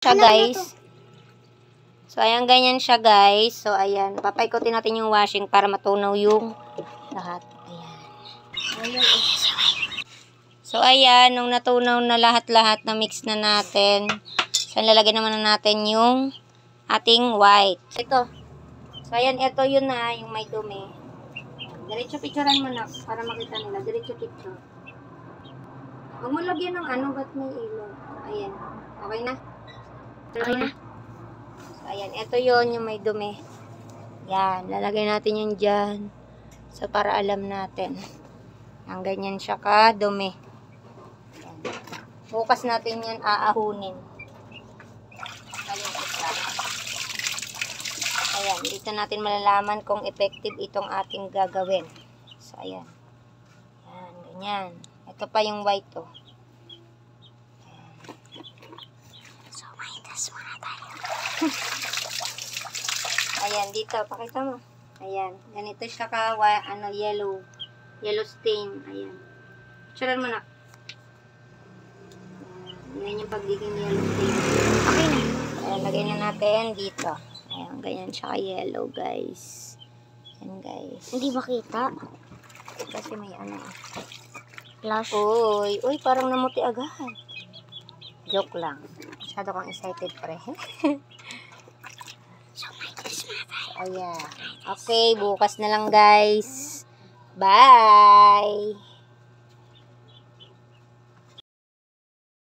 siya, guys. So, ayan, ganyan siya, guys. So, ayan. Papaikotin natin yung washing para matunaw yung lahat. Ayan. So, ayan. Nung natunaw na lahat-lahat na mix na natin. So, lalagyan naman na natin yung ating white. Ito. So, ayan. Ito yun na. Yung may dumi. Diretso picturean mo na para makita nila. Diretso picture. Huwag mo lagyan ng ano. Ba't may ilaw? Ayan. Okay na? Okay na? Ayan, ito yon yung may dumi. Yan, lalagay natin yun dyan. So, para alam natin. Ang ganyan siya ka-dumi. Yan. Bukas natin yan aahunin. Ayan, dito natin malalaman kung effective itong ating gagawin. So, ayan. Yan, ganyan. Ito pa yung white, oh. So, may test muna tayo. Ayan, dito. Pakita mo. Ayan. Ganito siya ka, yellow. Yellow stain. Ayan. Picturean mo na. Ayan. Yan yung pagiging yellow stain. Okay na. Ayan, lagay na natin dito. Ayan, ganyan siya ka yellow, guys. Ayan, guys. Hindi makita. Kasi may ano. Flash. Uy, parang namuti agad. Joke lang. Masyado kang excited, pre. Ayan. Okay, bukas na lang, guys. Bye!